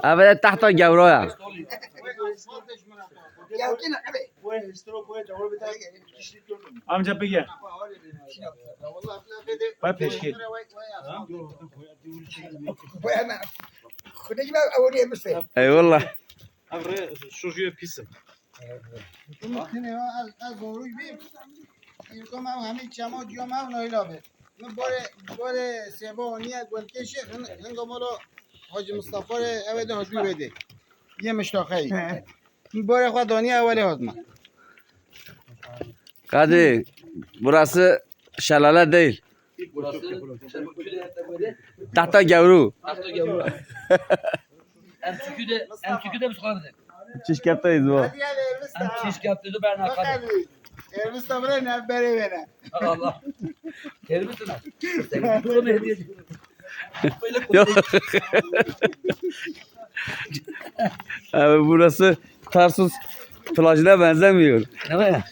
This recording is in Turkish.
Evet, tahta gavroya. Amca peki. Vay peşkil. Eyvallah. Abi şuşuyor pisim. Hacı Mustafa evet hacı verdi. Yemiş takayı. Böyle kadar evveli hazma. Kadir, burası şelale değil. Tahta gavru. Emtükü de mi sokardık? Çişkepteyiz bu. Hadi gel Elbistan. Şiş yaptıydı ben Bak akadım. hadi. Elbistan buraya ne beri vere. Allah. Gelir misin? Sen bunu mu hediye ediyorsun? Böyle Yok. konuyu- Abi burası Tarsus plajına benzemiyor. Değil mi?